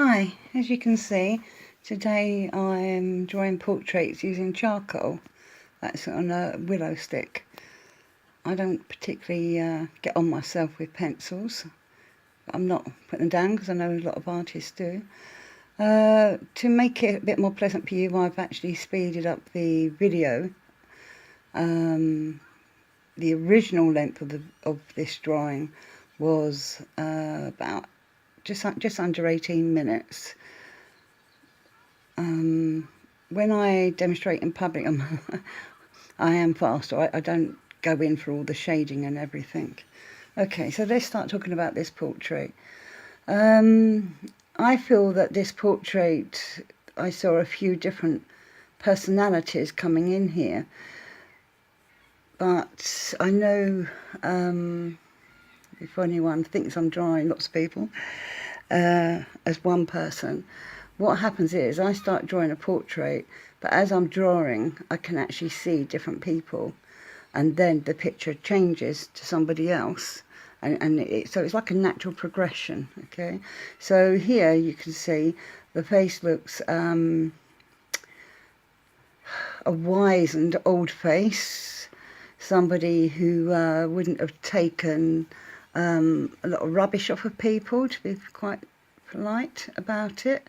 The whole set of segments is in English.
Hi, as you can see, today I'm drawing portraits using charcoal. That's on a willow stick. I don't particularly get on myself with pencils. I'm not putting them down because I know a lot of artists do. To make it a bit more pleasant for you, I've actually speeded up the video. The original length of this drawing was about just under 18 minutes. When I demonstrate in public, I am fast. I don't go in for all the shading and everything. Okay, so let's start talking about this portrait. I feel that this portrait, I saw a few different personalities coming in here. But I know, if anyone thinks I'm drawing lots of people as one person, what happens is I start drawing a portrait, but as I'm drawing, I can actually see different people, and then the picture changes to somebody else, so it's like a natural progression. Okay, so here you can see the face looks a wizened old face, somebody who wouldn't have taken a lot of rubbish off of people, to be quite polite about it.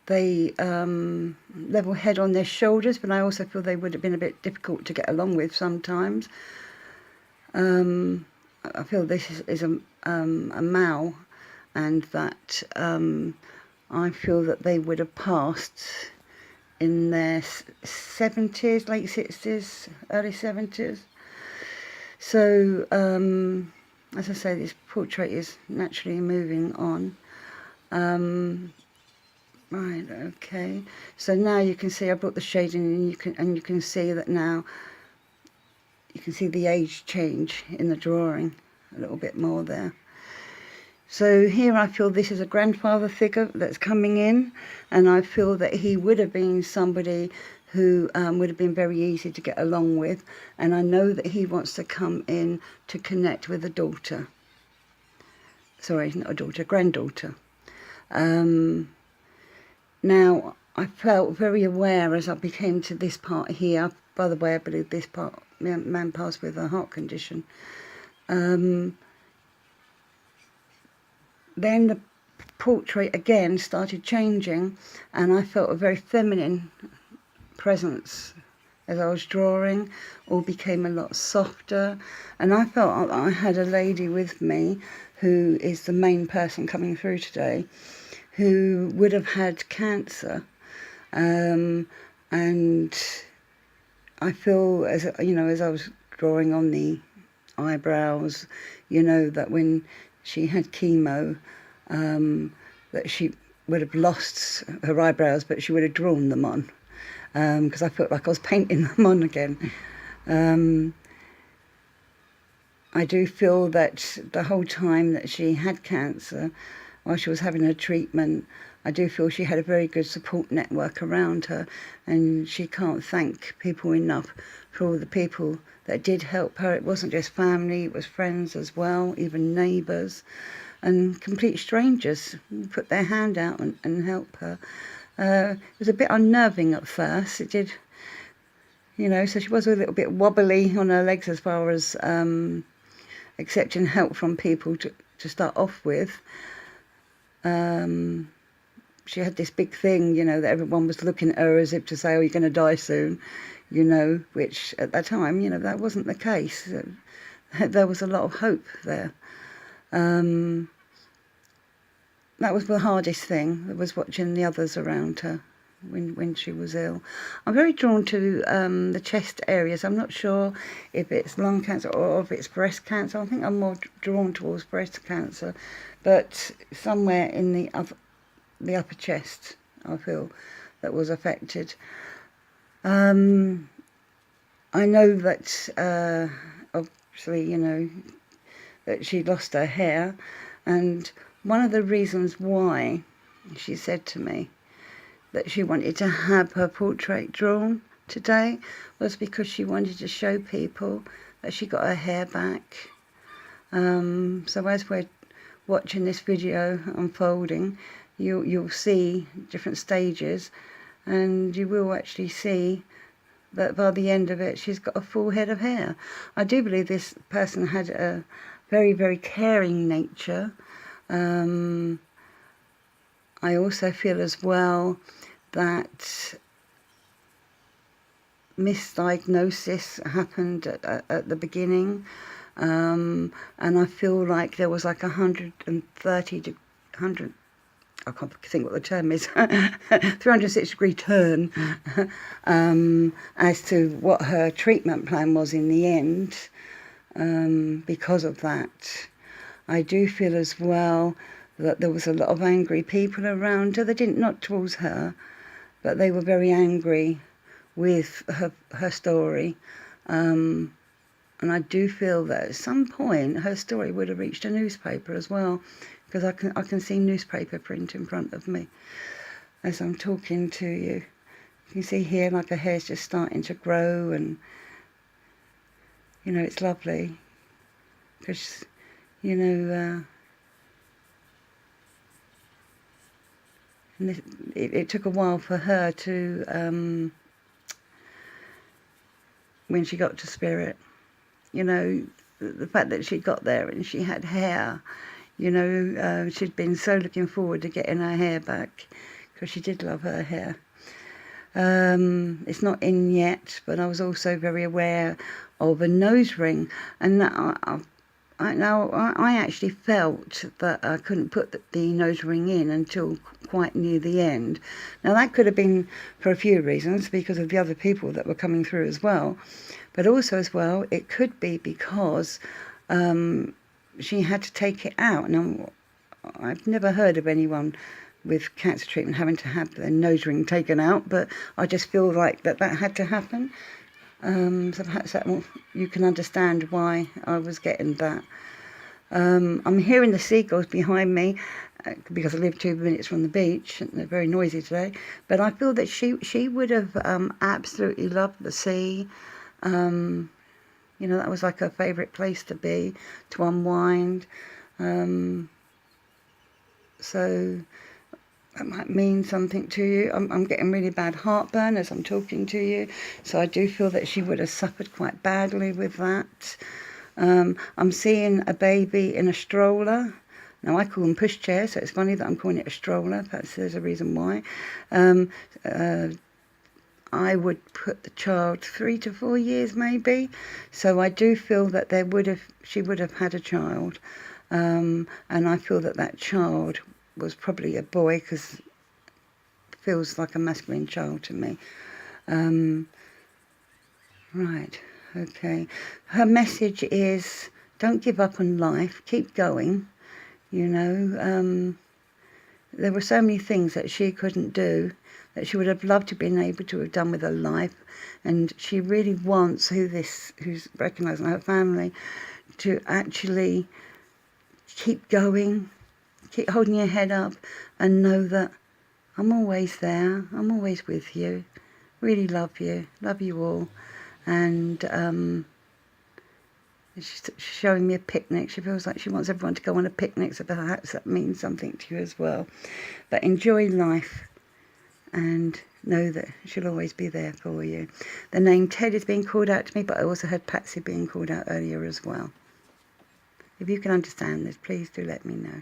They level head on their shoulders, but I also feel they would have been a bit difficult to get along with sometimes. I feel this is a male, and that I feel that they would have passed in their 70s, late 60s, early 70s. So, as I say, this portrait is naturally moving on. Right, okay. So now you can see I brought the shading in, and you can see that now you can see the age change in the drawing a little bit more there. So here I feel this is a grandfather figure that's coming in, and I feel that he would have been somebody who would have been very easy to get along with, and I know that he wants to come in to connect with a daughter. Sorry, not a daughter, a granddaughter. Now, I felt very aware as I became to this part here. By the way, I believe this part, man passed with a heart condition. Then the portrait again started changing, and I felt a very feminine presence as I was drawing. All became a lot softer, and I felt I had a lady with me who is the main person coming through today, who would have had cancer, and I feel, as you know, as I was drawing on the eyebrows, you know, that when she had chemo, that she would have lost her eyebrows, but she would have drawn them on, because I felt like I was painting them on again. I do feel that the whole time that she had cancer, while she was having her treatment, I do feel she had a very good support network around her, and she can't thank people enough for all the people that did help her. It wasn't just family, it was friends as well, even neighbours, and complete strangers who put their hand out and help her. It was a bit unnerving at first, it did, you know, so she was a little bit wobbly on her legs as far as accepting help from people to start off with. She had this big thing, you know, that everyone was looking at her as if to say, oh, you're going to die soon, you know, which at that time, you know, that wasn't the case. There was a lot of hope there. That was the hardest thing, was watching the others around her when she was ill. I'm very drawn to the chest areas. I'm not sure if it's lung cancer or if it's breast cancer. I think I'm more drawn towards breast cancer, but somewhere in the upper chest, I feel, that was affected. I know that obviously, you know, that she lost her hair, and one of the reasons why she said to me that she wanted to have her portrait drawn today was because she wanted to show people that she got her hair back. So as we're watching this video unfolding, you'll see different stages, and you will actually see that by the end of it she's got a full head of hair. I do believe this person had a very, very caring nature. I also feel as well that misdiagnosis happened at the beginning, and I feel like there was like 130 to 100, I can't think what the term is, 360-degree turn as to what her treatment plan was in the end, because of that. I do feel as well that there was a lot of angry people around her. They didn't, not towards her, but they were very angry with her story. And I do feel that at some point her story would have reached a newspaper as well, because I can see newspaper print in front of me as I'm talking to you. You can see here like her hair's just starting to grow, and you know, it's lovely because, you know, and it took a while for her to, when she got to spirit, you know, the fact that she got there and she had hair, you know, she'd been so looking forward to getting her hair back, because she did love her hair. It's not in yet, but I was also very aware of a nose ring, and I actually felt that I couldn't put the nose ring in until quite near the end. Now that could have been for a few reasons, because of the other people that were coming through as well, but also as well it could be because she had to take it out. Now I've never heard of anyone with cancer treatment having to have their nose ring taken out, but I just feel like that had to happen. So perhaps that you can understand why I was getting that. I'm hearing the seagulls behind me because I live 2 minutes from the beach, and they're very noisy today. But I feel that she would have absolutely loved the sea. You know, that was like her favourite place to be, to unwind. So that might mean something to you. I'm getting really bad heartburn as I'm talking to you, so I do feel that she would have suffered quite badly with that. I'm seeing a baby in a stroller. Now I call them pushchairs, so it's funny that I'm calling it a stroller. Perhaps there's a reason why. I would put the child 3 to 4 years maybe, so I do feel that she would have had a child, and I feel that child was probably a boy, because it feels like a masculine child to me. Right, okay. Her message is, don't give up on life, keep going. You know, there were so many things that she couldn't do that she would have loved to have been able to have done with her life, and she really wants who's recognising her family to actually keep going. Keep holding your head up and know that I'm always there. I'm always with you. Really love you. Love you all. And she's showing me a picnic. She feels like she wants everyone to go on a picnic, so perhaps that means something to you as well. But enjoy life and know that she'll always be there for you. The name Ted is being called out to me, but I also heard Patsy being called out earlier as well. If you can understand this, please do let me know.